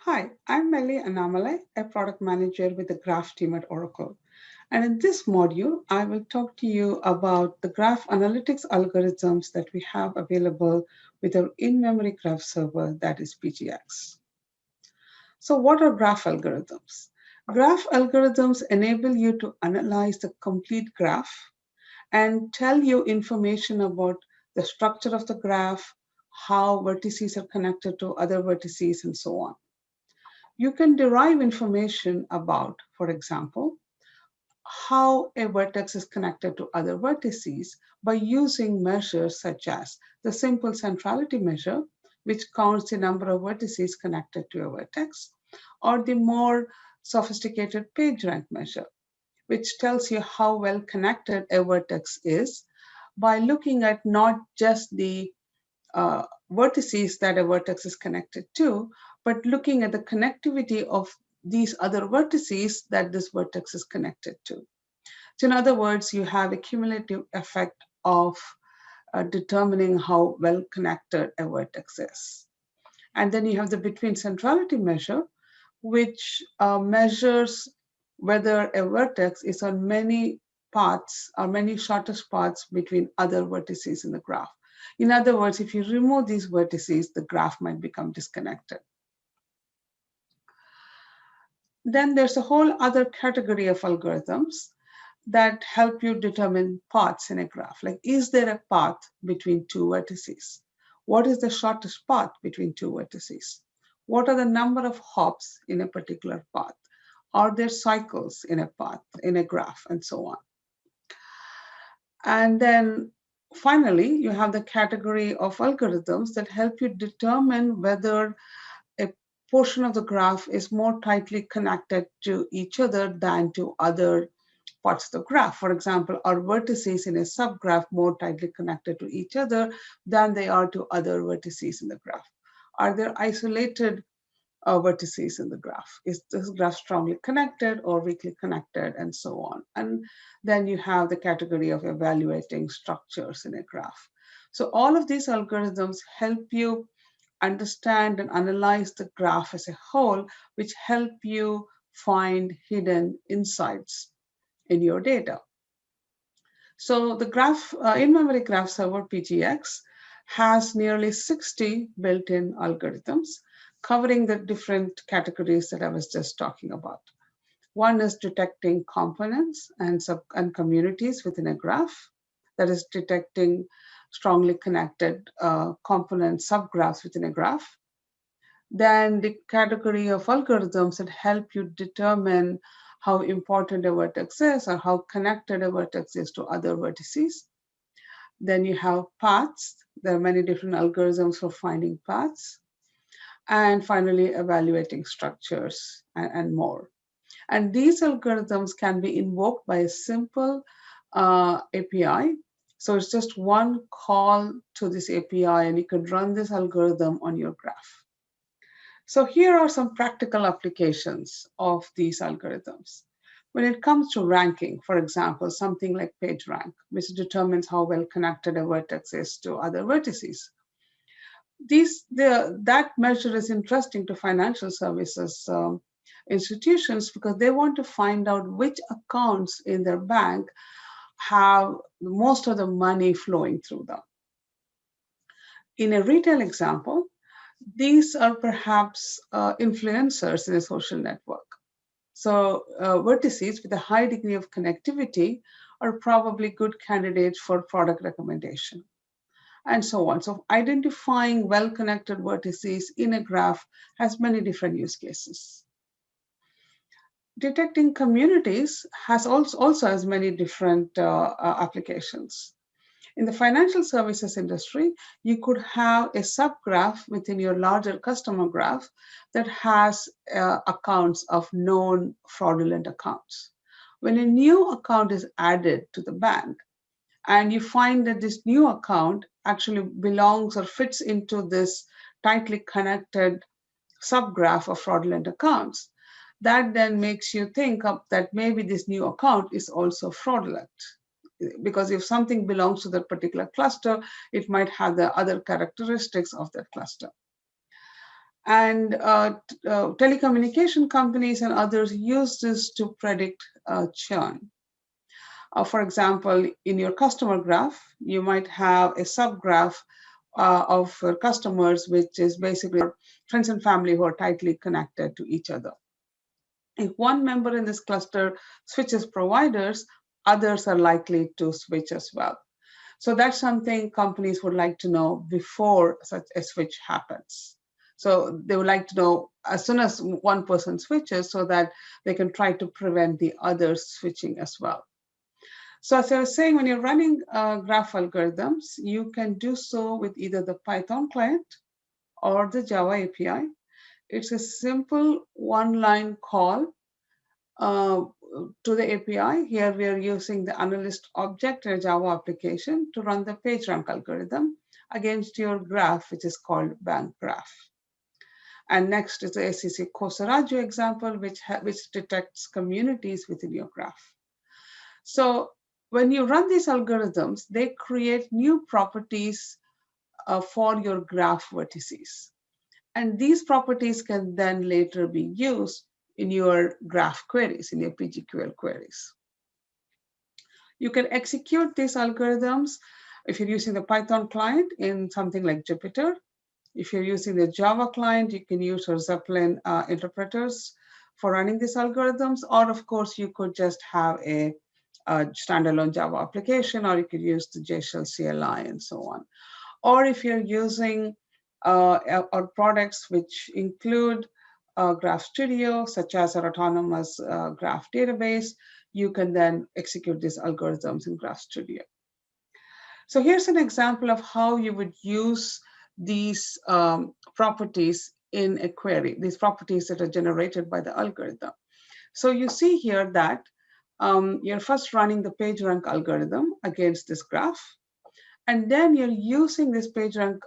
Hi, I'm Melly Annamalai, a product manager with the Graph team at Oracle. And in this module, I will talk to you about the graph analytics algorithms that we have available with our in-memory graph server, that is PGX. So what are graph algorithms? Graph algorithms enable you to analyze the complete graph and tell you information about the structure of the graph, how vertices are connected to other vertices, and so on. You can derive information about, for example, how a vertex is connected to other vertices by using measures such as the simple centrality measure, which counts the number of vertices connected to a vertex, or the more sophisticated PageRank measure, which tells you how well connected a vertex is by looking at not just the vertices that a vertex is connected to, but looking at the connectivity of these other vertices that this vertex is connected to. So in other words, you have a cumulative effect of determining how well connected a vertex is. And then you have the between centrality measure, which measures whether a vertex is on many paths or many shortest paths between other vertices in the graph. In other words, if you remove these vertices, the graph might become disconnected. Then there's a whole other category of algorithms that help you determine paths in a graph. Like, is there a path between two vertices? What is the shortest path between two vertices? What are the number of hops in a particular path? Are there cycles in a path, in a graph, and so on? And then finally, you have the category of algorithms that help you determine whether a portion of the graph is more tightly connected to each other than to other parts of the graph. For example, are vertices in a subgraph more tightly connected to each other than they are to other vertices in the graph? Are there isolated vertices in the graph? Is this graph strongly connected or weakly connected, and so on? And then you have the category of evaluating structures in a graph. So all of these algorithms help you understand and analyze the graph as a whole, which help you find hidden insights in your data. So the graph in-memory graph server PGX has nearly 60 built-in algorithms covering the different categories that I was just talking about. One is detecting components and communities within a graph, that is detecting strongly connected component subgraphs within a graph. Then the category of algorithms that help you determine how important a vertex is or how connected a vertex is to other vertices. Then you have paths. There are many different algorithms for finding paths. And finally, evaluating structures and more. And these algorithms can be invoked by a simple API. So it's just one call to this API, and you can run this algorithm on your graph. So here are some practical applications of these algorithms. When it comes to ranking, for example, something like PageRank, which determines how well connected a vertex is to other vertices. That measure is interesting to financial services institutions because they want to find out which accounts in their bank have most of the money flowing through them. In a retail example, these are perhaps influencers in a social network. So vertices with a high degree of connectivity are probably good candidates for product recommendation, and so on. So identifying well-connected vertices in a graph has many different use cases. Detecting communities has also has many different applications. In the financial services industry, you could have a subgraph within your larger customer graph that has accounts of known fraudulent accounts. When a new account is added to the bank and you find that this new account actually belongs or fits into this tightly connected subgraph of fraudulent accounts, that then makes you think of that maybe this new account is also fraudulent, because if something belongs to that particular cluster, it might have the other characteristics of that cluster. And telecommunication companies and others use this to predict churn. For example, in your customer graph, you might have a subgraph of customers, which is basically your friends and family who are tightly connected to each other. If one member in this cluster switches providers, others are likely to switch as well. So that's something companies would like to know before such a switch happens. So they would like to know as soon as one person switches so that they can try to prevent the others switching as well. So as I was saying, when you're running graph algorithms, you can do so with either the Python client or the Java API. It's a simple one-line call to the API. Here we are using the analyst object in a Java application to run the PageRank algorithm against your graph, which is called bank graph. And next is the SEC Kosaraju example, which detects communities within your graph. So when you run these algorithms, they create new properties for your graph vertices. And these properties can then later be used in your graph queries, in your PGQL queries. You can execute these algorithms if you're using the Python client in something like Jupyter. If you're using the Java client, you can use your Zeppelin interpreters for running these algorithms. Or of course, you could just have a standalone Java application, or you could use the JShell CLI and so on. Or if you're using our products which include Graph Studio, such as our autonomous graph database, you can then execute these algorithms in Graph Studio. So here's an example of how you would use these properties in a query, these properties that are generated by the algorithm. So you see here that you're first running the PageRank algorithm against this graph, and then you're using this PageRank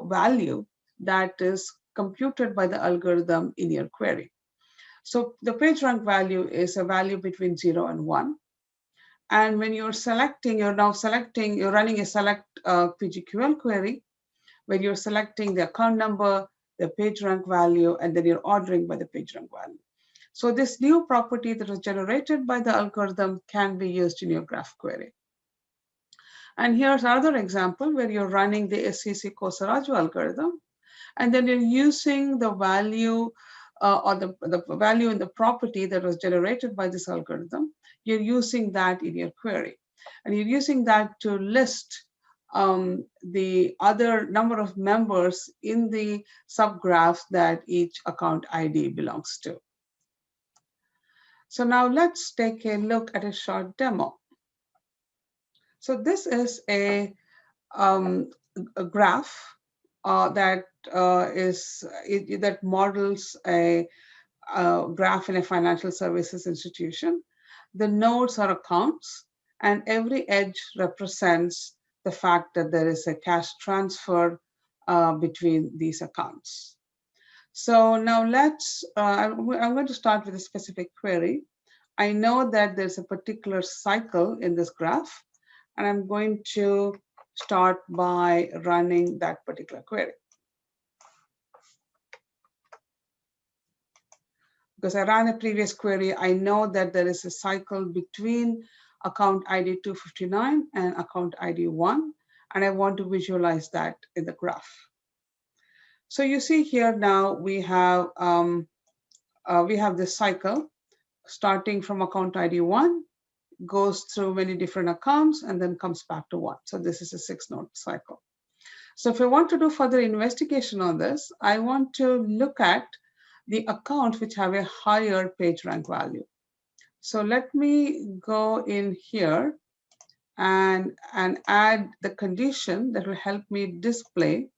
value that is computed by the algorithm in your query. So the PageRank value is a value between 0 and 1. And when you're running a select PGQL query, where you're selecting the account number, the PageRank value, and then you're ordering by the PageRank value. So this new property that was generated by the algorithm can be used in your graph query. And here's another example where you're running the SEC Kosaraju algorithm, and then you're using the value or the value in the property that was generated by this algorithm. You're using that in your query. And you're using that to list the other number of members in the subgraph that each account ID belongs to. So now let's take a look at a short demo. So this is a graph that models a graph in a financial services institution. The nodes are accounts, and every edge represents the fact that there is a cash transfer between these accounts. So now I'm going to start with a specific query. I know that there's a particular cycle in this graph, and I'm going to start by running that particular query. Because I ran a previous query, I know that there is a cycle between account ID 259 and account ID 1, and I want to visualize that in the graph. So you see here now we have this cycle starting from account ID 1, goes through many different accounts, and then comes back to 1. So this is a 6-node cycle. So if I want to do further investigation on this, I want to look at the accounts which have a higher PageRank value. So let me go in here and add the condition that will help me display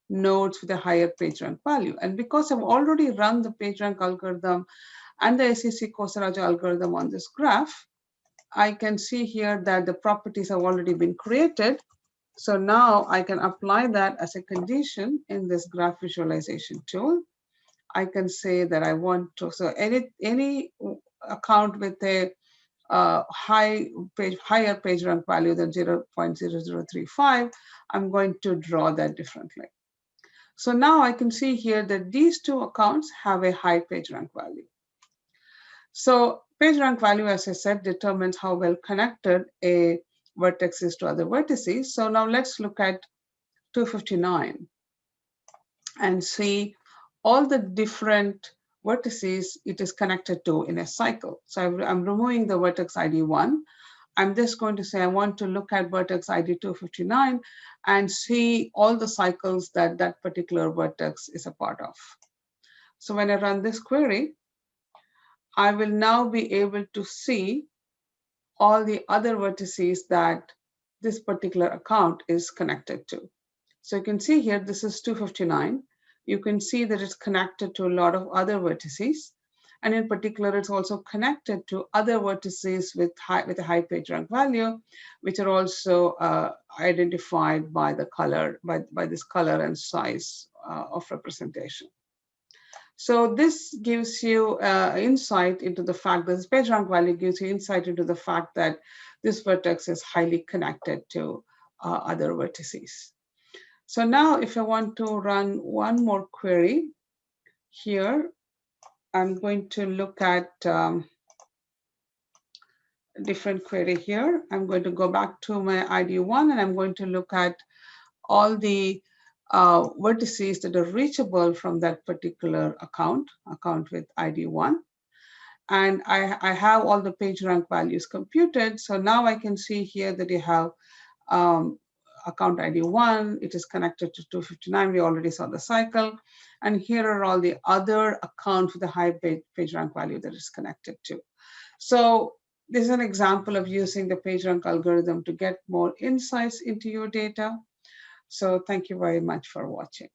nodes with a higher PageRank value. And because I've already run the PageRank algorithm and the SEC Kosaraju algorithm on this graph, I can see here that the properties have already been created. So now I can apply that as a condition in this graph visualization tool. I can say that I want to, so any account with a higher PageRank value than 0.0035, I'm going to draw that differently. So now I can see here that these two accounts have a high PageRank value. So PageRank value, as I said, determines how well connected a vertex is to other vertices. So now let's look at 259 and see all the different vertices it is connected to in a cycle. So I'm removing the vertex ID 1. I'm just going to say I want to look at vertex ID 259 and see all the cycles that that particular vertex is a part of. So when I run this query, I will now be able to see all the other vertices that this particular account is connected to. So you can see here, this is 259. You can see that it's connected to a lot of other vertices. And in particular, it's also connected to other vertices with a high PageRank value, which are also identified by the color, by this color and size of representation. So this gives you insight into the fact that this PageRank value gives you insight into the fact that this vertex is highly connected to other vertices. So now if I want to run one more query here, I'm going to look at a different query here. I'm going to go back to my ID1 and I'm going to look at all the vertices that are reachable from that particular account with ID1. And I have all the PageRank values computed. So now I can see here that you have account ID 1, it is connected to 259. We already saw the cycle. And here are all the other accounts with a high PageRank value that is connected to. So this is an example of using the PageRank algorithm to get more insights into your data. So thank you very much for watching.